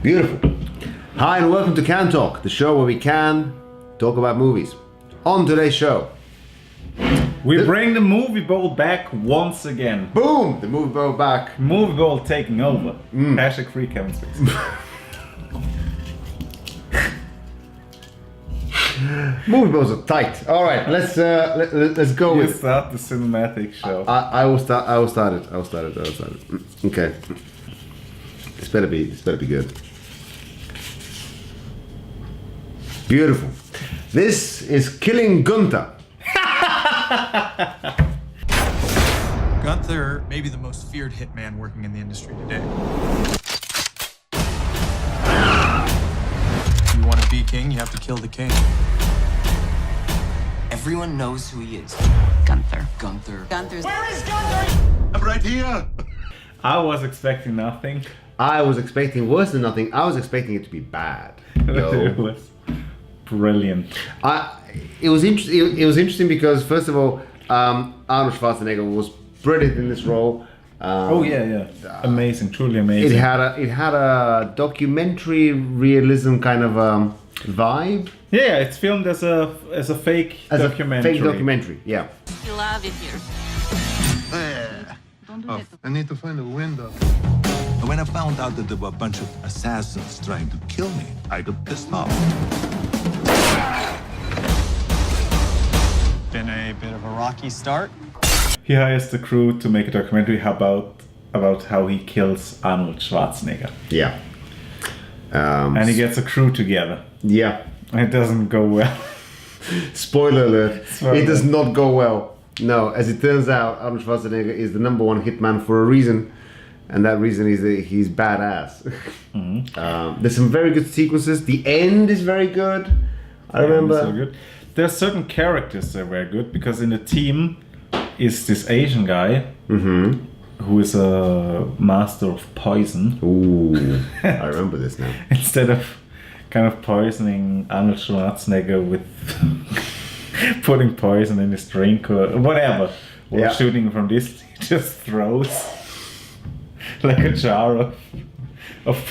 Beautiful. Hi and welcome to Can Talk, the show where we can talk about movies. On today's show, we bring the movie bowl back once again. Boom! The movie bowl back. Movie bowl taking over. Hashtag free Kevin Spacey. Movie bowls are tight. All right, let's go You with. start the cinematic show. I will start. I will start it. Okay. This better be good. Beautiful. This is Killing Gunther. Gunther may be the most feared hitman working in the industry today. If you want to be king, you have to kill the king. Everyone knows who he is. Gunther. Gunther's. Where is Gunther? I'm right here. I was expecting nothing. I was expecting worse than nothing. I was expecting it to be bad. It was brilliant. It was interesting. It was interesting because first of all, Arnold Schwarzenegger was brilliant in this role. Amazing, truly amazing. It had a documentary realism kind of vibe. Yeah, it's filmed as a fake documentary. Fake documentary, yeah. You love it here. Oh, I need to find a window. When I found out that there were a bunch of assassins trying to kill me, I got pissed off. Been a bit of a rocky start. He hires the crew to make a documentary about how he kills Arnold Schwarzenegger. Yeah. And he gets a crew together. Yeah. And it doesn't go well. Spoiler alert. Spoiler. It does not go well. No, as it turns out, Arnold Schwarzenegger is the #1 hitman for a reason. And that reason is that he's badass. There's some very good sequences. The end is very good. I remember. So good. There are certain characters that are very good because in the team is this Asian guy who is a master of poison. Ooh, I remember this now. Instead of kind of poisoning Arnold Schwarzenegger with putting poison in his drink or whatever, or shooting from this, he just throws like a jar of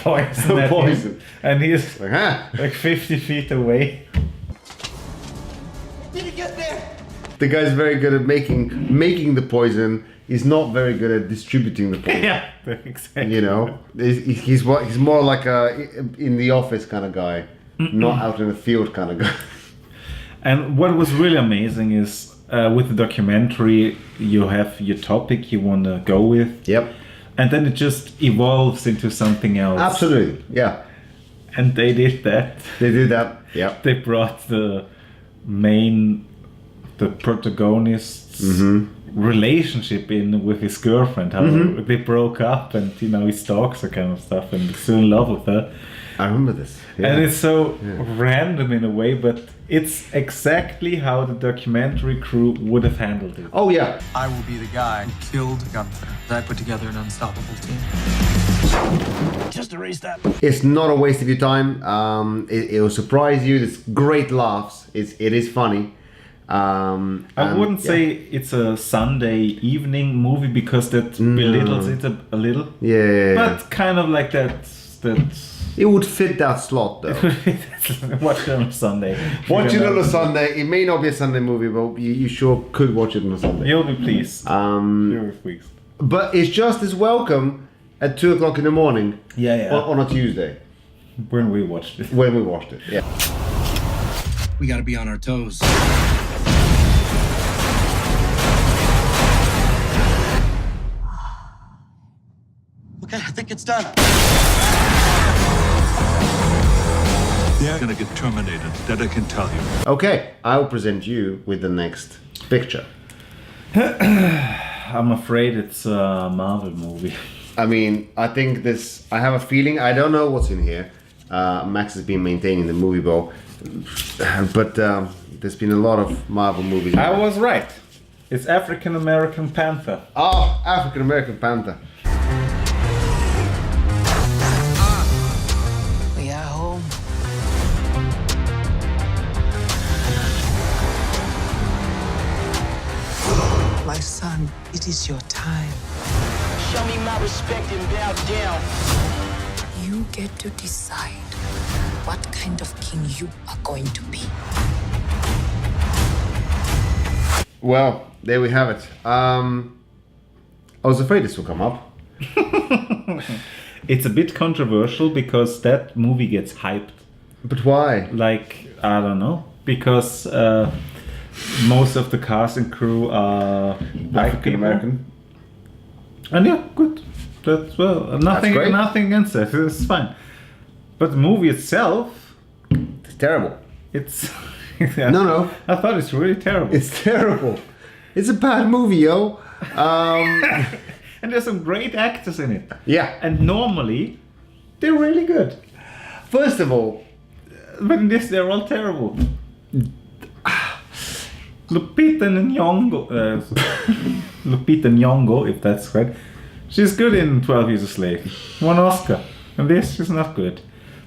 poison at him. And he's like 50 feet away. Did he get there? The guy's very good at making the poison. He's not very good at distributing the poison. Yeah, exactly. You know, he's more like a in the office kind of guy, not out in the field kind of guy. And what was really amazing is with the documentary, you have your topic you want to go with. Yep. And then it just evolves into something else. Absolutely, yeah. And they did that. They did that, yeah. They brought the protagonist's relationship in with his girlfriend. How they broke up and, you know, he stalks her kind of stuff and he's still in love with her. I remember this. Yeah. And it's so random in a way, but it's exactly how the documentary crew would have handled it. Oh, yeah. I will be the guy who killed Gunther. I put together an unstoppable team. Just erase that. It's not a waste of your time. It will surprise you. There's great laughs. It is funny. I wouldn't say it's a Sunday evening movie because that belittles it a little. Yeah. But kind of like that. It would fit that slot though. Watch it on a Sunday. Watch it on a Sunday. It may not be a Sunday movie, but you sure could watch it on a Sunday. You'll be pleased. You'll be pleased. But it's just as welcome at 2 o'clock in the morning. Yeah. On a Tuesday. When we watched it. When we watched it, yeah. We gotta be on our toes. Okay, I think it's done. They're gonna get terminated, that I can tell you. Okay, I will present you with the next picture. I'm afraid it's a Marvel movie. I mean, I think this. I have a feeling. I don't know what's in here. Max has been maintaining the movie bowl, but there's been a lot of Marvel movies. I was right. It's African American Panther. Oh, African American Panther. We are home. My son, it is your time. Show me my respect and bow down. You You get to decide what kind of king you are going to be. Well, there we have it. I was afraid this would come up. It's a bit controversial because that movie gets hyped. But why? Like, I don't know. Because most of the cast and crew are African American. And yeah, good. That's well, nothing great. against it. It's fine. But the movie itself, It's terrible. it's No. I thought it's really terrible. It's terrible. It's a bad movie, yo. And there's some great actors in it. Yeah. And normally, they're really good. First of all, But in this, they're all terrible. Lupita Nyong'o, if that's right. She's good in 12 Years a Slave. Won Oscar. And this, she's not good.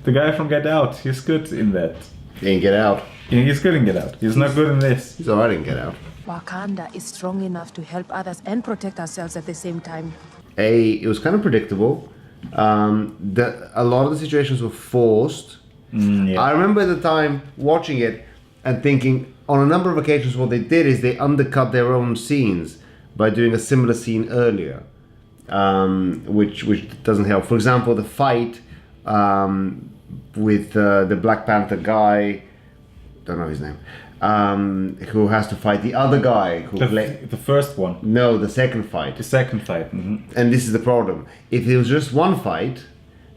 The guy from Get Out, he's good in that. he ain't Get Out. Yeah, he's good in Get Out. He's not good in this. He's alright in Get Out. Wakanda is strong enough to help others and protect ourselves at the same time. It was kind of predictable. A lot of the situations were forced. Yeah. I remember at the time watching it and thinking, on a number of occasions, what they did is they undercut their own scenes by doing a similar scene earlier, which doesn't help. For example, the fight with the Black Panther guy, don't know his name, who has to fight the other guy who The first one. No, the second fight. The second fight. Mhm. And this is the problem. If it was just one fight,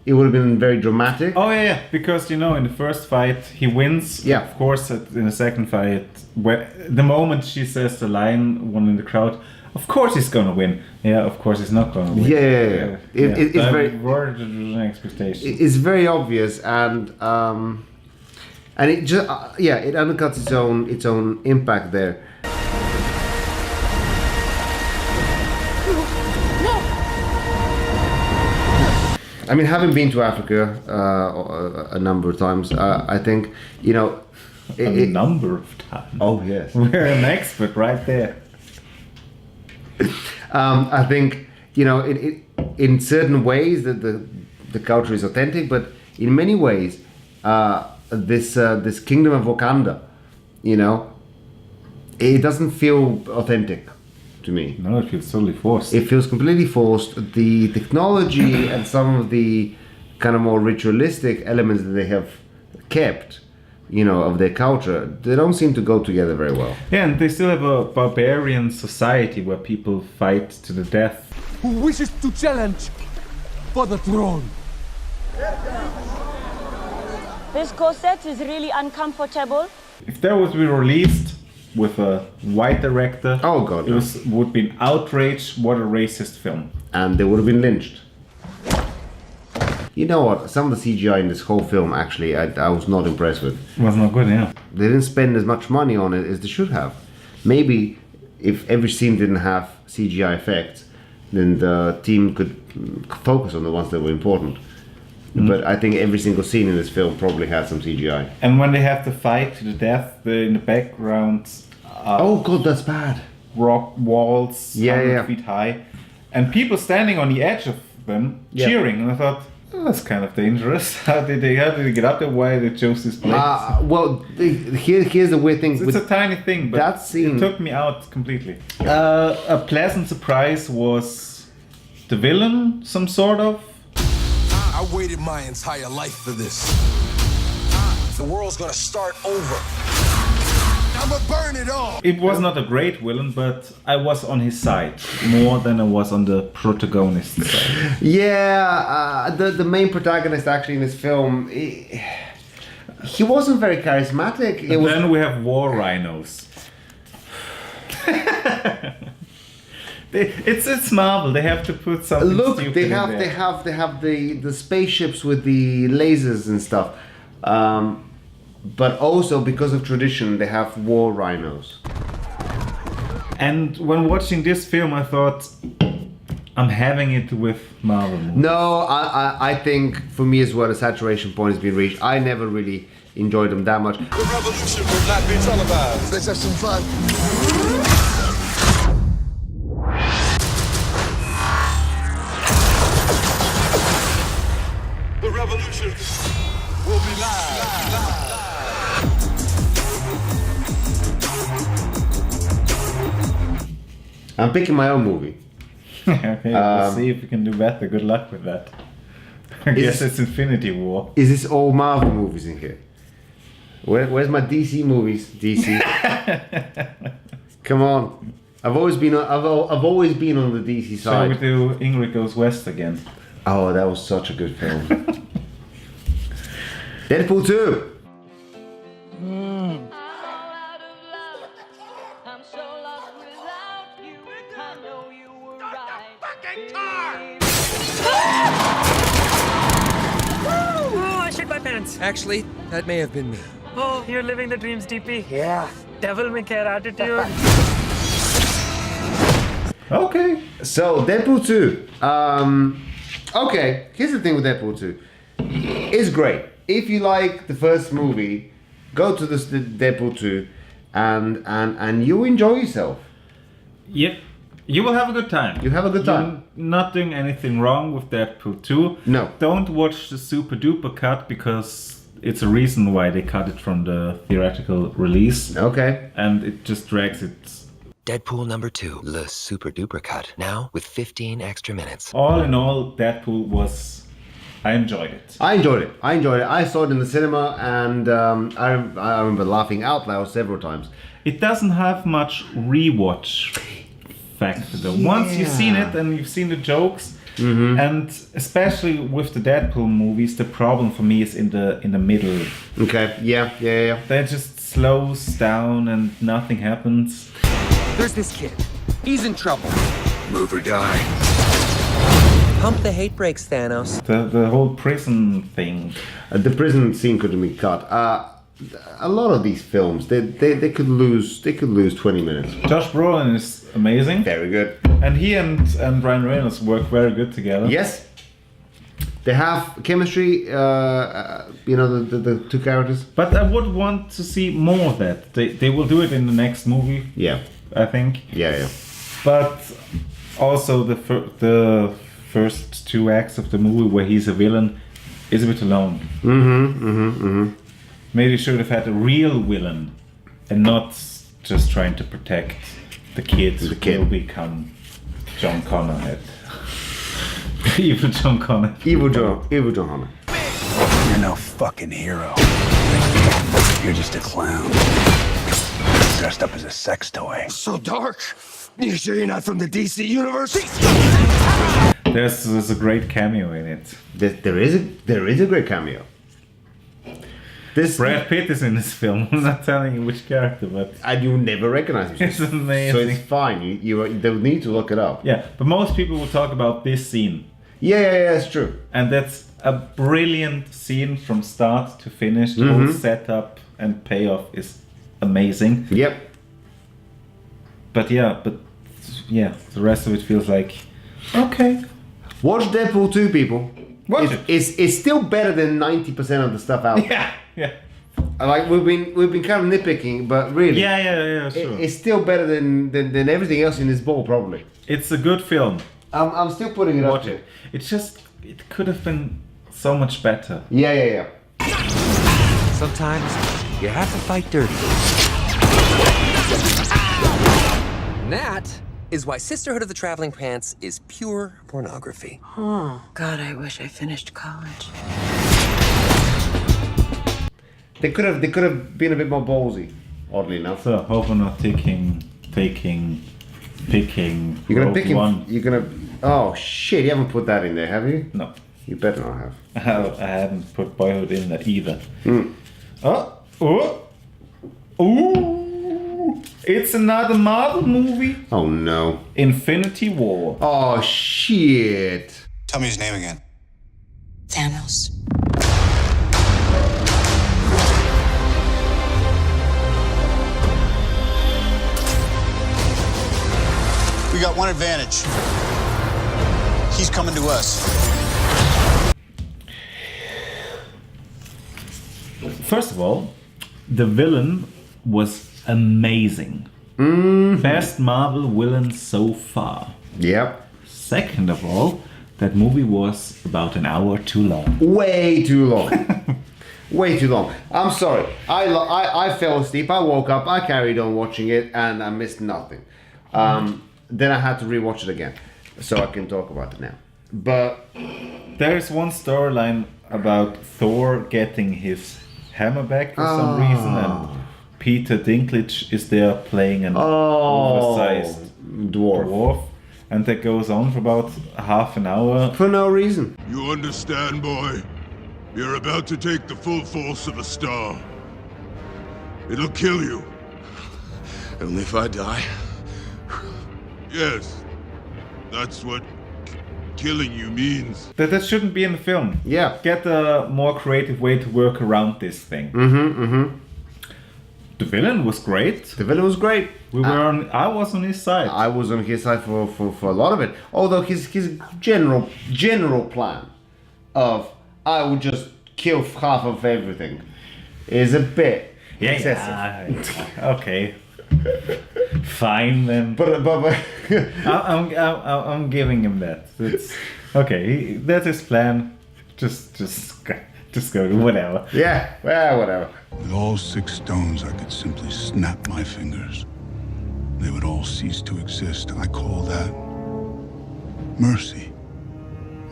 it would have been very dramatic. Oh yeah, because you know in the first fight he wins. Yeah. Of course, in the second fight, the moment she says the line, one in the crowd, of course he's gonna win. Yeah, of course he's not gonna win. Yeah. It's very. Were the expectations. It's very obvious, and it just it undercuts its own impact there. I mean, having been to Africa a number of times, I think, you know... A number of times. Oh, yes. We're an expert right there. I think, you know, in certain ways that the culture is authentic, but in many ways, this kingdom of Wakanda, you know, it doesn't feel authentic to me. No, it feels totally forced. It feels completely forced. The technology and some of the kind of more ritualistic elements that they have kept, you know, of their culture, they don't seem to go together very well. Yeah, and they still have a barbarian society where people fight to the death. Who wishes to challenge for the throne? This corset is really uncomfortable. If that was released with a white director, oh god, it would be an outrage. What a racist film! And they would have been lynched. You know what? Some of the CGI in this whole film, actually, I was not impressed with. It was not good, yeah. They didn't spend as much money on it as they should have. Maybe if every scene didn't have CGI effects, then the team could focus on the ones that were important. But I think every single scene in this film probably had some CGI. And when they have to fight to the death, in the background... oh god, that's bad. Rock walls, 100 feet high. And people standing on the edge of them, cheering. And I thought, oh, that's kind of dangerous. How did they get up there? Why they chose this place? Well, here's the weird thing. It's a tiny thing, but that scene... it took me out completely. A pleasant surprise was the villain, some sort of. I waited my entire life for this. The world's gonna start over. I'ma burn it all. It was not a great villain, but I was on his side more than I was on the protagonist's side. Yeah, the main protagonist actually in this film, he wasn't very charismatic. Then we have war rhinos. It's Marvel. They have to put something. Look, stupid they in have there. they have the spaceships with the lasers and stuff, but also because of tradition, they have war rhinos. And when watching this film, I thought, I'm having it with Marvel movies. No, I think for me as well, the saturation point has been reached. I never really enjoyed them that much. The revolution will not be televised. Let's have some fun. We'll be live. I'm picking my own movie. Okay, let's see if we can do better. Good luck with that. I guess it's Infinity War. Is this all Marvel movies in here? Where's my DC movies? DC. Come on. I've always been on the DC Shall we side. do Ingrid Goes West again? Oh, that was such a good film. Deadpool 2. Oh, I shit my pants. Actually, that may have been me. Oh, you're living the dreams, DP. Yeah. Devil may care attitude. Okay. So, Deadpool 2. Okay, here's the thing with Deadpool 2. It's great. If you like the first movie, go to this Deadpool 2 and you enjoy yourself. Yep. You will have a good time. You have a good time. You're not doing anything wrong with Deadpool 2. No. Don't watch the super duper cut because it's a reason why they cut it from the theatrical release. Okay. And it just drags it. Deadpool number 2, the super duper cut. Now with 15 extra minutes. All in all, Deadpool was... I enjoyed it. I enjoyed it. I saw it in the cinema and I remember laughing out loud several times. It doesn't have much rewatch factor though. Once you've seen it and you've seen the jokes, and especially with the Deadpool movies, the problem for me is in the middle. Okay, yeah. That just slows down and nothing happens. There's this kid. He's in trouble. Move or die. Pump the hate brakes, Thanos. The whole prison thing. The prison scene could have been cut. A lot of these films, they could lose 20 minutes. Josh Brolin is amazing. Very good. And he and Ryan Reynolds work very good together. Yes. They have chemistry, the two characters. But I would want to see more of that. They will do it in the next movie. Yeah. I think. Yeah. But also the first 2 acts of the movie where he's a villain is a bit alone. Maybe should have had a real villain and not just trying to protect the kids who will become John Connor. Evil John Connor. Evil John Connor. You're no fucking hero. You're just a clown. Dressed up as a sex toy. So dark. You sure you're not from the DC universe? There's a great cameo in it. There is a great cameo. Brad Pitt is in this film. I'm not telling you which character, but and you never recognize him. It's amazing. So it's fine. You don't need to look it up. Yeah, but most people will talk about this scene. Yeah, it's true. And that's a brilliant scene from start to finish. The whole setup and payoff is amazing. Yep. But the rest of it feels like okay. Watch Deadpool 2, people. Watch it. It's still better than 90% of the stuff out there. Yeah. Like we've been kind of nitpicking, but really, Yeah, sure. it's still better than everything else in this bowl, probably. It's a good film. I'm still putting it up. Watch it. It's just it could have been so much better. Yeah. Sometimes you have to fight dirty. And that is why Sisterhood of the Traveling Pants is pure pornography. Oh, God, I wish I finished college. They could have been a bit more ballsy, oddly enough. So hope I'm not picking. You're gonna Rogue pick him. One. You're gonna. Oh shit! You haven't put that in there, have you? No. You better not have. I haven't put Boyhood in there either. Ooh! It's another Marvel movie. Oh no. Infinity War. Oh shit. Tell me his name again. Thanos. We got one advantage. He's coming to us. First of all, the villain was amazing. Best Marvel villain so far. Yep. Second of all, that movie was about an hour too long. Way too long. Way too long. I'm sorry. I fell asleep. I woke up. I carried on watching it, and I missed nothing. Then I had to rewatch it again, so I can talk about it now. But there's one storyline about Thor getting his hammer back for some reason, and Peter Dinklage is there playing an oversized dwarf, and that goes on for about half an hour. For no reason. You understand, boy? You're about to take the full force of a star. It'll kill you. Only if I die. Yes, that's what killing you means. That shouldn't be in the film. Yeah. Get a more creative way to work around this thing. The villain was great. The villain was great. I was on his side. I was on his side for a lot of it. Although his general plan of I would just kill half of everything is a bit excessive. Yeah. Okay. Fine then. But I'm giving him that. It's okay. That's his plan. Just go to whatever. Yeah. Well, whatever. With all 6 stones, I could simply snap my fingers. They would all cease to exist. I call that mercy.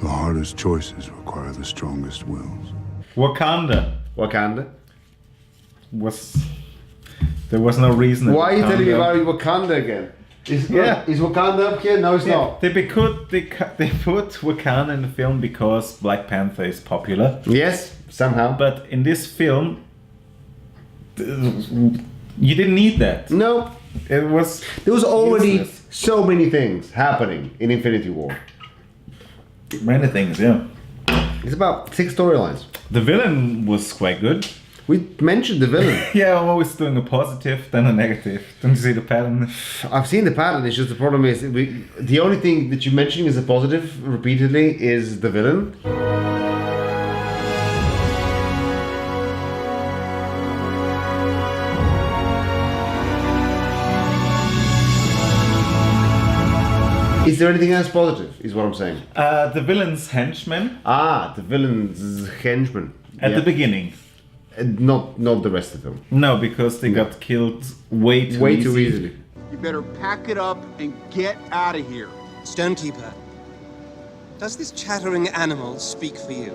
The hardest choices require the strongest wills. Wakanda. There was no reason. Why are you telling me about Wakanda again? Is Wakanda up here? No, it's not. They put Wakanda in the film because Black Panther is popular. Yes, somehow. But in this film, you didn't need that. No. There was already useless. so many things happening in Infinity War. Many things, yeah. It's about 6 storylines. The villain was quite good. We mentioned the villain. Yeah, I'm always doing a positive, then a negative. Don't you see the pattern? I've seen the pattern. It's just the problem is the only thing that you're mentioning as a positive repeatedly is the villain. Is there anything else positive, is what I'm saying? The villain's henchman. The villain's henchman. At the beginning. Not the rest of them. No, because they got killed way too easily. You better pack it up and get out of here. Stonekeeper, does this chattering animal speak for you?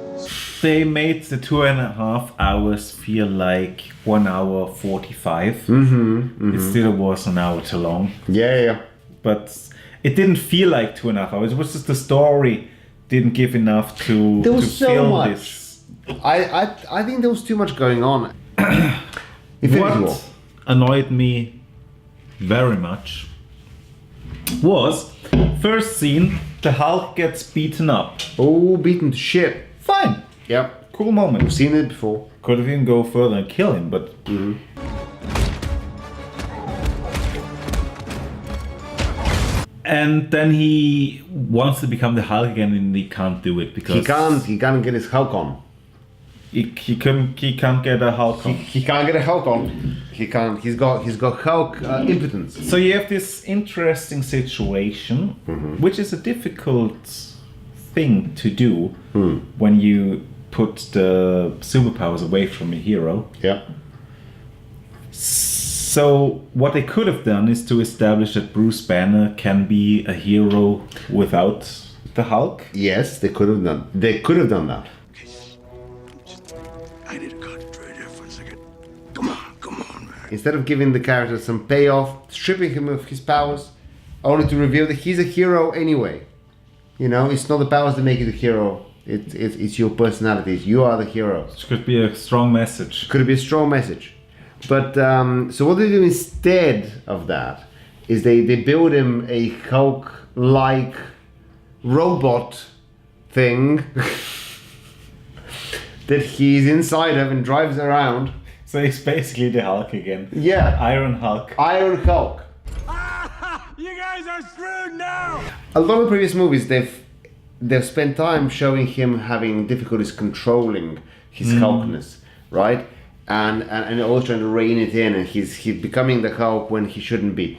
They made the 2.5 hours feel like 1 hour 45. It still was an hour too long. Yeah. But it didn't feel like 2.5 hours. It was just the story didn't give enough to there was so fill much. This. I think there was too much going on. What annoyed me very much was first scene, the Hulk gets beaten up. Oh, beaten to shit. Fine. Yep. Cool moment. We've seen it before. Could have even go further and kill him, but and then he wants to become the Hulk again, and he can't do it because he can't get his Hulk on. He can't get a Hulk on. He can't get a Hulk on. He can't. He's got Hulk impotence. So you have this interesting situation, which is a difficult thing to do when you put the superpowers away from a hero. Yeah. So what they could have done is to establish that Bruce Banner can be a hero without the Hulk. Yes, they could have done. They could have done that. I need to concentrate here for a second. Come on, man. Instead of giving the character some payoff, stripping him of his powers, only to reveal that he's a hero anyway. You know, it's not the powers that make you the hero. It's your personality. You are the hero. Which could be a strong message. Could be a strong message. But so what they do instead of that is they build him a Hulk-like robot thing that he's inside of and drives around. So he's basically the Hulk again. Yeah. Iron Hulk. Iron Hulk. You guys are screwed now! A lot of previous movies, they've spent time showing him having difficulties controlling his Hulkness, right? And always trying to rein it in, and he's becoming the Hulk when he shouldn't be.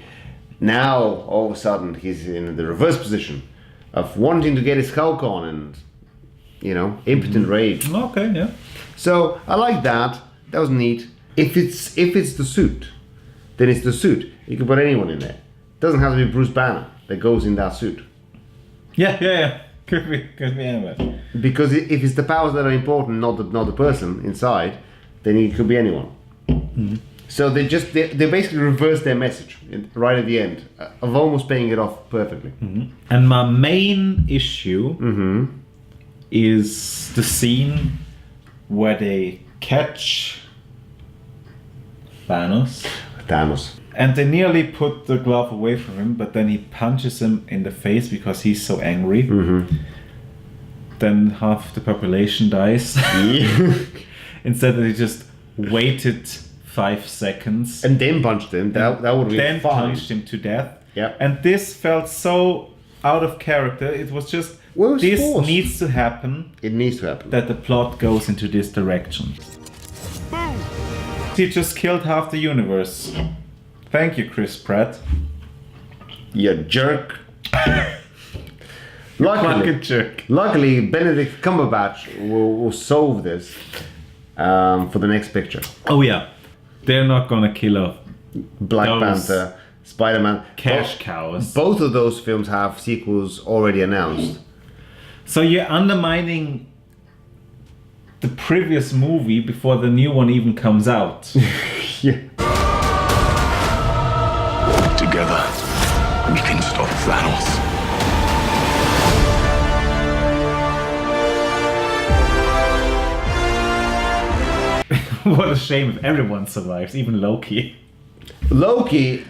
Now, all of a sudden, he's in the reverse position of wanting to get his Hulk on and, you know, impotent rage. Okay, yeah. So I like that. That was neat. If it's the suit, then it's the suit. You can put anyone in there. It doesn't have to be Bruce Banner that goes in that suit. Yeah. Could be anyone. Because if it's the powers that are important, not the person inside, then it could be anyone. So they basically reverse their message right at the end of almost paying it off perfectly. And my main issue is the scene where they catch Thanos. And they nearly put the glove away from him, but then he punches him in the face because he's so angry. Then half the population dies. Instead, they just waited 5 seconds. And then punched him. That would be then fine. Punched him to death. Yeah. And this felt so out of character. It was just, this forced. needs to happen. It needs to happen. That the plot goes into this direction. He just killed half the universe. Thank you, Chris Pratt. You jerk. Fucking jerk. Luckily, Benedict Cumberbatch will solve this for the next picture. Oh yeah. They're not gonna kill off Black Panther, Spider-Man. Cash cows. Both of those films have sequels already announced. So you're undermining the previous movie before the new one even comes out. Yeah. Together, we can stop Thanos. What a shame if everyone survives, even Loki. Loki,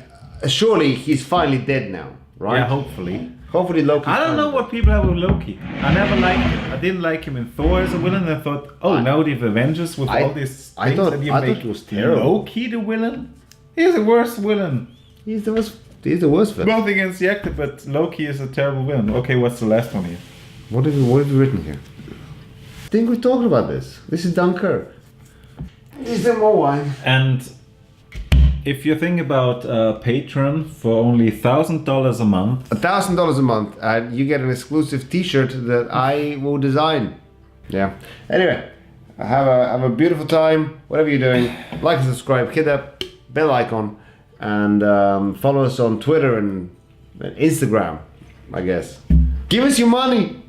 surely he's finally dead now, right? Yeah, hopefully. Hopefully Loki. I don't know what people have with Loki. I never liked him. I didn't like him in Thor as a villain. I thought, now the Avengers with all these things that you make. It was terrible. Loki the villain? He's the worst villain. He's the worst villain. Nothing against the actor, but Loki is a terrible villain. Okay, what's the last one here? What have you written here? I think we talked about this. This is Dunkirk. Is there more wine? And if you think about Patreon for only $1,000 a month, $1,000 a month, and you get an exclusive T-shirt that I will design. Yeah. Anyway, have a beautiful time. Whatever you're doing, like and subscribe, hit that bell icon, and follow us on Twitter and Instagram. I guess. Give us your money.